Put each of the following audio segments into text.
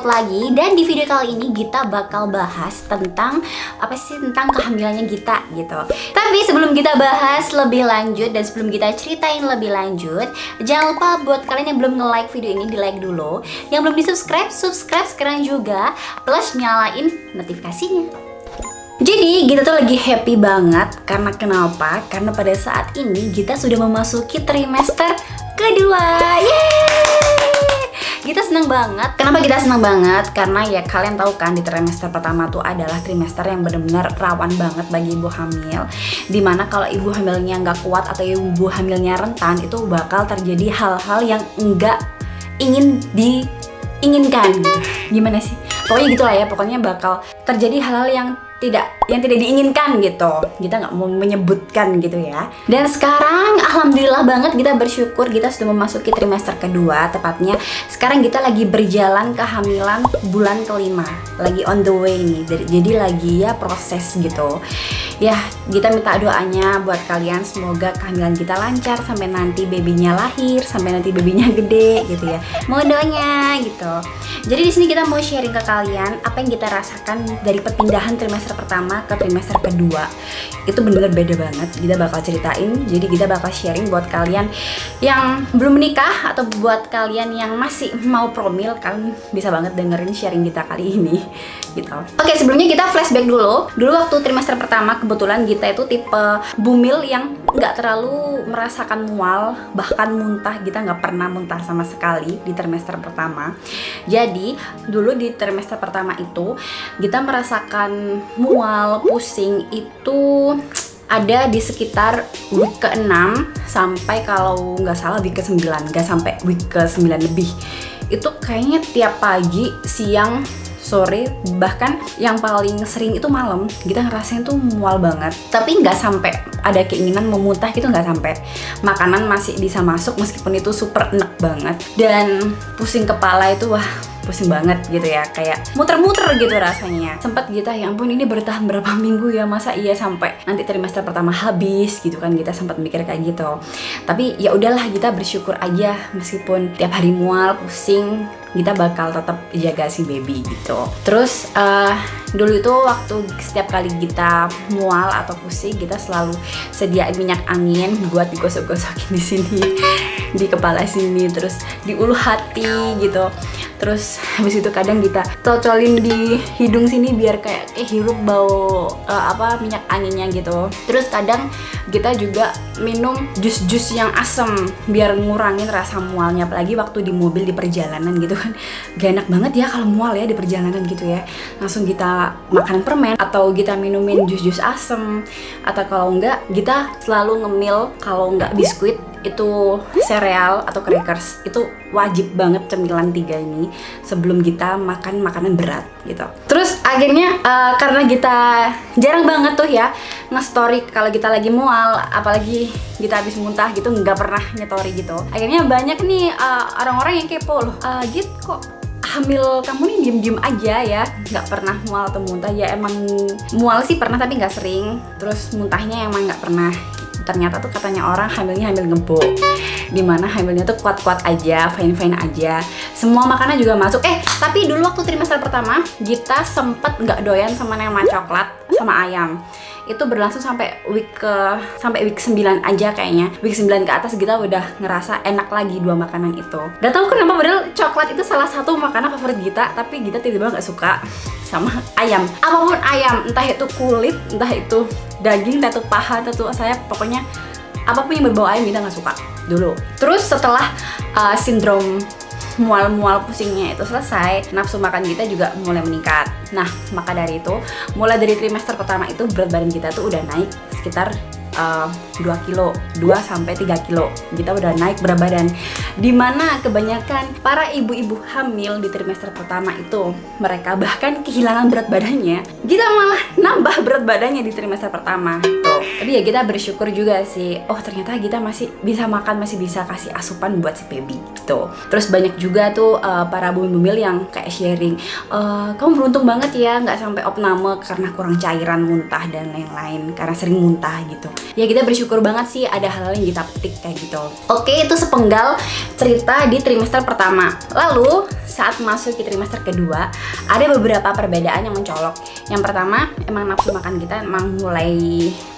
lagi, dan di video kali ini kita bakal bahas tentang tentang kehamilannya Gita gitu. Tapi sebelum kita bahas lebih lanjut dan sebelum kita ceritain lebih lanjut, jangan lupa buat kalian yang belum nge-like video ini, di-like dulu. Yang belum di-subscribe, subscribe sekarang juga, plus nyalain notifikasinya. Jadi Gita tuh lagi happy banget karena kenapa? Karena pada saat ini Gita sudah memasuki trimester kedua. Yeay! Gita senang banget. Kenapa Gita senang banget? Karena ya kalian tahu kan, di trimester pertama tuh adalah trimester yang benar-benar rawan banget bagi ibu hamil. Dimana kalau ibu hamilnya nggak kuat atau ibu hamilnya rentan, itu bakal terjadi hal-hal yang enggak diinginkan gitu. Gimana sih? Pokoknya gitulah ya, pokoknya bakal terjadi hal-hal yang tidak diinginkan gitu. Kita nggak mau menyebutkan gitu ya. Dan sekarang alhamdulillah banget, kita bersyukur kita sudah memasuki trimester kedua. Tepatnya sekarang kita lagi berjalan kehamilan bulan kelima, lagi on the way nih. Jadi lagi ya proses gitu ya. Kita minta doanya buat kalian, semoga kehamilan kita lancar sampai nanti babynya lahir, sampai nanti babynya gede gitu ya. Mohon doanya gitu. Jadi di sini kita mau sharing ke kalian apa yang kita rasakan dari perpindahan trimester pertama ke trimester kedua. Itu benar-benar beda banget. Kita bakal ceritain, jadi kita bakal sharing buat kalian yang belum menikah atau buat kalian yang masih mau promil, kalian bisa banget dengerin sharing kita kali ini gitu. Oke, sebelumnya kita flashback dulu. Dulu waktu trimester pertama kebetulan Gita itu tipe bumil yang nggak terlalu merasakan mual, bahkan muntah. Kita nggak pernah muntah sama sekali di trimester pertama. Jadi dulu di trimester pertama itu Gita merasakan mual, pusing itu ada di sekitar week ke-6 sampai kalau nggak salah week ke-9, nggak sampai week ke-9 lebih. Itu kayaknya tiap pagi, siang, sore, bahkan yang paling sering itu malam. Kita ngerasain tuh mual banget, tapi nggak sampai ada keinginan memuntah gitu, nggak sampai. Makanan masih bisa masuk meskipun itu super enak banget. Dan pusing kepala itu wah, pusing banget gitu ya, kayak muter-muter gitu rasanya. Sempat Gita, ya ampun ini bertahan berapa minggu ya, masa iya sampai nanti trimester pertama habis gitu kan. Kita sempat mikir kayak gitu. Tapi ya udahlah, kita bersyukur aja meskipun tiap hari mual, pusing, kita bakal tetap jaga si baby gitu. Terus dulu itu waktu setiap kali kita mual atau pusing, kita selalu sediain minyak angin buat digosok-gosokin di sini, di kepala sini, terus di ulu hati gitu. Terus habis itu kadang kita cocolin di hidung sini biar kayak hirup bau minyak anginnya gitu. Terus kadang kita juga minum jus-jus yang asem biar ngurangin rasa mualnya, apalagi waktu di mobil di perjalanan gitu kan. Gak enak banget ya kalau mual ya di perjalanan gitu ya. Langsung kita makan permen atau kita minumin jus-jus asem, atau kalau enggak kita selalu ngemil, kalau enggak biskuit itu sereal atau crackers. Itu wajib banget cemilan 3 ini sebelum kita makan makanan berat gitu. Terus akhirnya karena kita jarang banget tuh ya nge-story kalau kita lagi mual, apalagi kita habis muntah gitu, nggak pernah nyetori gitu. Akhirnya banyak nih orang-orang yang kepo, loh Git kok hamil kamu nih diem-diem aja ya, nggak pernah mual atau muntah. Ya emang mual sih pernah tapi nggak sering, terus muntahnya emang nggak pernah. Ternyata tuh katanya orang hamilnya hamil ngebok, dimana hamilnya tuh kuat-kuat aja, fine-fine aja, semua makanan juga masuk. Tapi dulu waktu trimester pertama Gita sempet nggak doyan sama nama coklat sama ayam. Itu berlangsung sampai week 9 aja kayaknya. Week 9 ke atas Gita udah ngerasa enak lagi 2 makanan itu. Gak tahu kenapa, padahal coklat itu salah satu makanan favorit Gita, tapi Gita tiba-tiba nggak suka sama ayam. Apapun ayam, entah itu kulit, entah itu daging, entah itu paha, entah itu sayap, pokoknya apapun yang berbau ayam Gita nggak suka dulu. Terus setelah sindrom mual-mual pusingnya itu selesai, nafsu makan kita juga mulai meningkat. Nah, maka dari itu, mulai dari trimester pertama itu berat badan kita tuh udah naik sekitar 2 kilo, 2-3 kilo. Kita udah naik berat badan. Dimana kebanyakan para ibu-ibu hamil di trimester pertama itu, mereka bahkan kehilangan berat badannya. Kita malah nambah berat badannya di trimester pertama tuh. Tapi ya kita bersyukur juga sih, oh ternyata kita masih bisa makan, masih bisa kasih asupan buat si baby gitu. Terus banyak juga tuh para bumil yang kayak sharing, kamu beruntung banget ya nggak sampai opname karena kurang cairan, muntah dan lain-lain, karena sering muntah gitu. Ya kita bersyukur banget sih ada hal-hal yang kita petik kayak gitu. Oke, itu sepenggal cerita di trimester pertama. Lalu saat masuk ke trimester kedua ada beberapa perbedaan yang mencolok. Yang pertama, emang nafsu makan kita emang mulai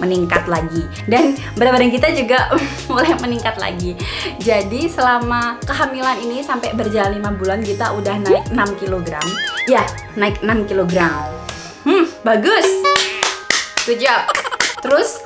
meningkat lagi, dan berat badan kita juga mulai meningkat lagi. Jadi selama kehamilan ini sampai berjalan 5 bulan kita udah naik 6 kg. Ya, naik 6 kg. Bagus. Good job. Terus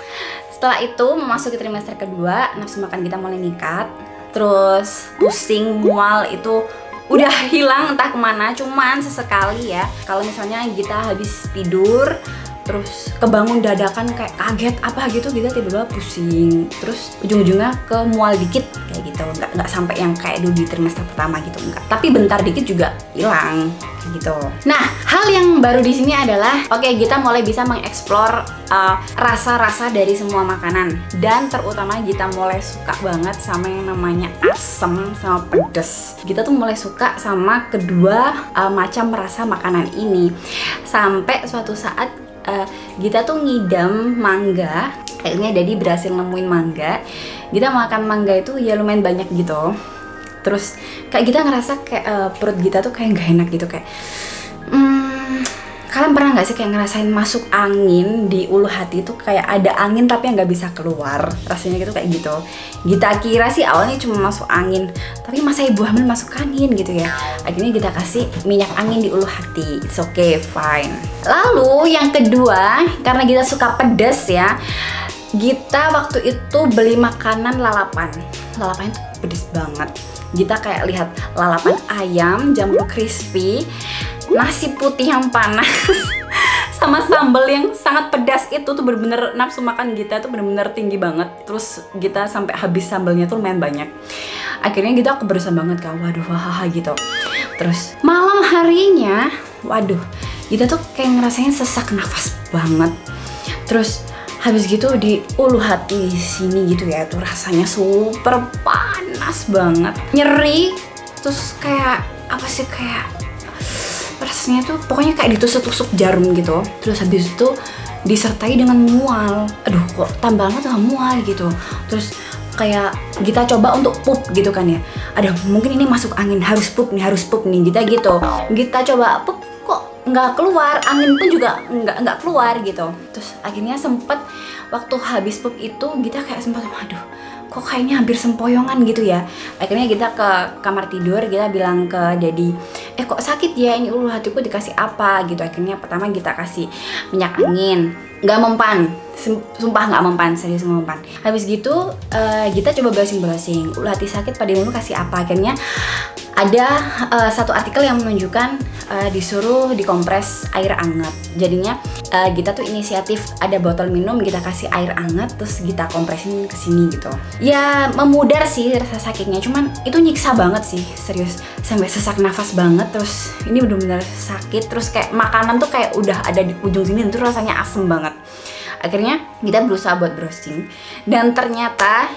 setelah itu memasuki trimester kedua, nafsu makan kita mulai meningkat. Terus pusing, mual itu udah hilang entah kemana, cuman sesekali ya. Kalau misalnya kita habis tidur terus kebangun dadakan kayak kaget apa gitu, kita tiba-tiba pusing, terus ujung-ujungnya ke mual dikit kayak gitu. Nggak sampai yang kayak dulu di trimester pertama gitu, enggak, tapi bentar dikit juga hilang kayak gitu. Nah, hal yang baru di sini adalah oke, kita mulai bisa mengeksplor rasa-rasa dari semua makanan, dan terutama kita mulai suka banget sama yang namanya asam sama pedas. Kita tuh mulai suka sama kedua macam rasa makanan ini, sampai suatu saat kita tuh ngidam mangga. Kayaknya Daddy berhasil nemuin mangga. Kita makan mangga itu ya lumayan banyak gitu. Terus kayak kita ngerasa kayak perut kita tuh kayak gak enak gitu, kayak kalian pernah nggak sih kayak ngerasain masuk angin di ulu hati itu, kayak ada angin tapi yang nggak bisa keluar, rasanya gitu kayak gitu. Kita kira sih awalnya cuma masuk angin, tapi masa ibu hamil masuk angin gitu ya. Akhirnya kita kasih minyak angin di ulu hati. It's okay, fine. Lalu yang kedua, karena kita suka pedas ya, kita waktu itu beli makanan lalapan. Lalapannya tuh pedes banget. Kita kayak lihat lalapan ayam, jamur crispy, nasi putih yang panas sama sambal yang sangat pedas, itu tuh bener-bener nafsu makan kita tuh bener-bener tinggi banget. Terus kita sampai habis sambalnya tuh lumayan banyak. Akhirnya kita keberusan banget kan, waduh hahaha gitu. Terus malam harinya, waduh, kita tuh kayak ngerasain sesak nafas banget. Terus habis gitu di ulu hati di sini gitu ya, tuh rasanya super panas banget, nyeri. Terus kayak apa sih, kayak rasanya tuh pokoknya kayak ditusuk-tusuk jarum gitu. Terus habis itu disertai dengan mual. Aduh, kok tambah banget sama mual gitu. Terus kayak kita coba untuk pup gitu kan ya. Aduh, mungkin ini masuk angin, harus pup nih kita gitu. Kita coba pup, kok nggak keluar, angin pun juga nggak keluar gitu. Terus akhirnya sempet waktu habis pup itu kita kayak sempat, aduh, kok kayaknya hampir sempoyongan gitu ya. Akhirnya kita ke kamar tidur, kita bilang ke Daddy, kok sakit ya ini ulu hatiku, dikasih apa gitu. Akhirnya pertama kita kasih minyak angin, nggak mempan, sumpah nggak mempan, serius nggak mempan. Habis gitu kita coba browsing, ulu hati sakit pada dulu kasih apa. Akhirnya ada satu artikel yang menunjukkan disuruh dikompres air hangat. Jadinya kita tuh inisiatif, ada botol minum, kita kasih air hangat, terus kita kompresin ke sini gitu. Ya memudar sih rasa sakitnya, cuman itu nyiksa banget sih, serius. Sampai sesak nafas banget, terus ini bener-bener sakit. Terus kayak makanan tuh kayak udah ada di ujung sini, itu rasanya asem banget. Akhirnya kita berusaha buat browsing, dan ternyata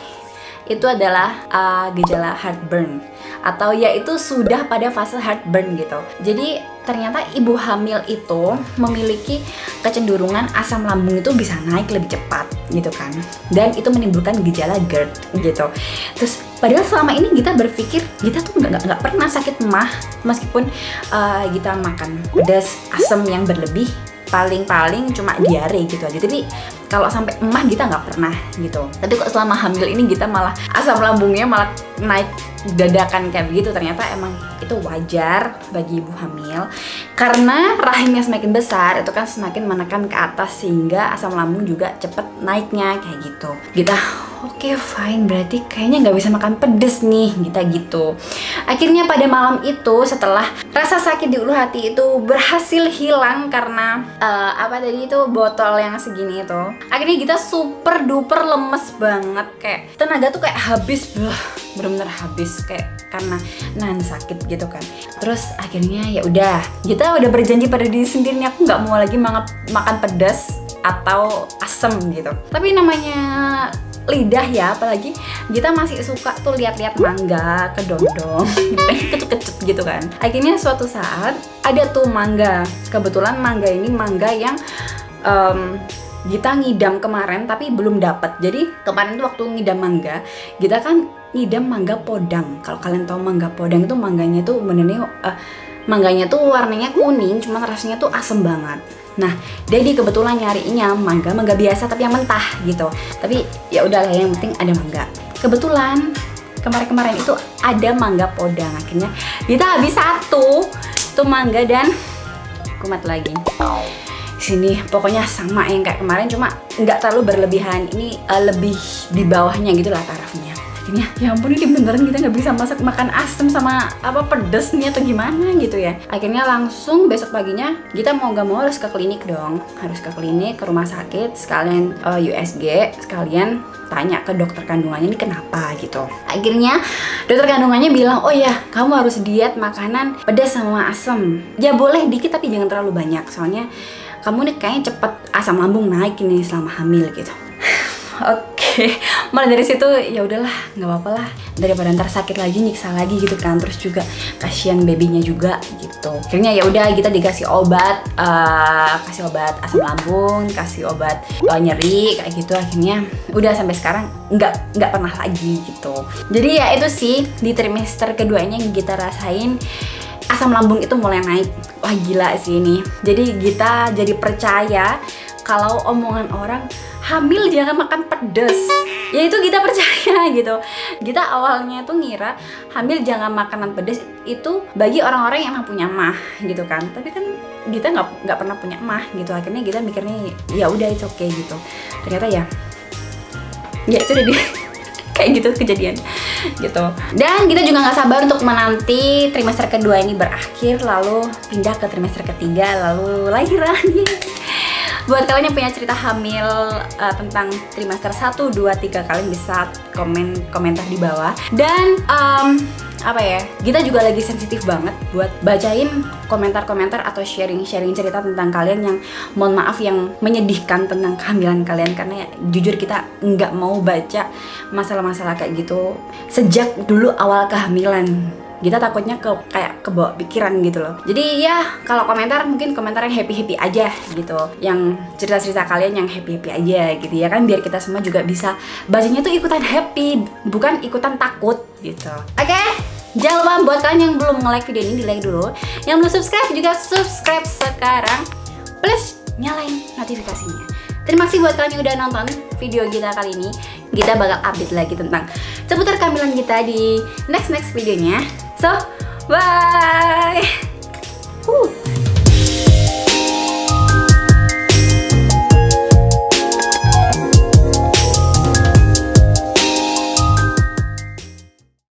itu adalah gejala heartburn, atau yaitu sudah pada fase heartburn gitu. Jadi ternyata ibu hamil itu memiliki kecenderungan asam lambung itu bisa naik lebih cepat gitu kan, dan itu menimbulkan gejala GERD gitu. Terus padahal selama ini kita berpikir kita tuh nggak pernah sakit mah, meskipun kita makan pedas, asam yang berlebih, paling cuma diare gitu aja. Tapi kalau sampai emah kita nggak pernah gitu. Tapi kok selama hamil ini kita malah asam lambungnya malah naik dadakan kayak begitu. Ternyata emang itu wajar bagi ibu hamil, karena rahimnya semakin besar itu kan semakin menekan ke atas, sehingga asam lambung juga cepet naiknya kayak gitu. Kita oke, fine, berarti kayaknya nggak bisa makan pedes nih, kita gitu. Akhirnya pada malam itu, setelah rasa sakit di ulu hati itu berhasil hilang karena apa tadi itu botol yang segini itu, akhirnya kita super duper lemes banget, kayak tenaga tuh kayak habis, bener-bener habis, kayak karena nahan sakit gitu kan. Terus akhirnya ya udah, kita udah berjanji pada diri sendiri, aku nggak mau lagi makan pedas atau asem gitu. Tapi namanya lidah ya, apalagi kita masih suka tuh lihat-lihat mangga, kedondong, kecut-kecut gitu kan. Akhirnya suatu saat ada tuh mangga, kebetulan mangga ini mangga yang Gita ngidam kemarin tapi belum dapet. Jadi kemarin tuh waktu ngidam mangga, Gita kan ngidam mangga podang. Kalau kalian tahu mangga podang itu mangganya tuh benernya mangganya tuh warnanya kuning, cuma rasanya tuh asem banget. Nah, Dedi kebetulan nyarinya mangga biasa tapi yang mentah gitu. Tapi ya udahlah, yang penting ada mangga. Kebetulan kemarin itu ada mangga podang. Akhirnya kita habis satu tuh mangga dan kumat lagi. Sini pokoknya sama yang kayak kemarin, cuma nggak terlalu berlebihan. Ini lebih di bawahnya gitu lah tarafnya. Akhirnya ya ampun, ini beneran kita nggak bisa makan asam sama apa pedes nih atau gimana gitu ya. Akhirnya langsung besok paginya kita mau gak mau harus ke klinik dong, harus ke klinik, ke rumah sakit sekalian USG, sekalian tanya ke dokter kandungannya ini kenapa gitu. Akhirnya dokter kandungannya bilang, oh ya kamu harus diet makanan pedas sama asam. Ya boleh dikit tapi jangan terlalu banyak, soalnya kamu nih kayaknya cepet asam lambung naik ini selama hamil gitu. Oke, mulai dari situ ya udahlah, nggak apa-apa lah, daripada ntar sakit lagi, nyiksa lagi gitu kan. Terus juga kasihan babynya juga gitu. Akhirnya ya udah kita dikasih obat, kasih obat asam lambung, kasih obat nyeri kayak gitu. Akhirnya udah sampai sekarang nggak pernah lagi gitu. Jadi ya itu sih di trimester keduanya yang kita rasain asam lambung itu mulai naik. Wah gila sih ini. Jadi kita jadi percaya kalau omongan orang hamil jangan makan pedes, ya itu kita percaya gitu. Kita awalnya tuh ngira hamil jangan makanan pedes itu bagi orang-orang yang emang punya mah gitu kan. Tapi kan kita nggak pernah punya mah gitu. Akhirnya kita mikirnya ya udah it's okay gitu. Ternyata ya itu udah kayak gitu kejadian gitu. Dan kita juga nggak sabar untuk menanti trimester kedua ini berakhir, lalu pindah ke trimester ketiga, lalu lahiran. Buat kalian yang punya cerita hamil tentang trimester 1, 2, 3, kalian bisa komentar di bawah. Dan apa ya, kita juga lagi sensitif banget buat bacain komentar-komentar atau sharing cerita tentang kalian yang mohon maaf yang menyedihkan tentang kehamilan kalian. Karena ya, jujur kita nggak mau baca masalah-masalah kayak gitu sejak dulu awal kehamilan. Kita takutnya kayak kebawa pikiran gitu loh. Jadi ya kalau komentar mungkin komentar yang happy aja gitu, yang cerita kalian yang happy aja gitu ya kan, biar kita semua juga bisa bacanya tuh ikutan happy, bukan ikutan takut gitu. Oke? Jangan lupa buat kalian yang belum nge-like video ini, di-like dulu. Yang belum subscribe juga subscribe sekarang, plus nyalain notifikasinya. Terima kasih buat kalian yang udah nonton video kita kali ini. Kita bakal update lagi tentang seputar kehamilan kita di next videonya. So, bye!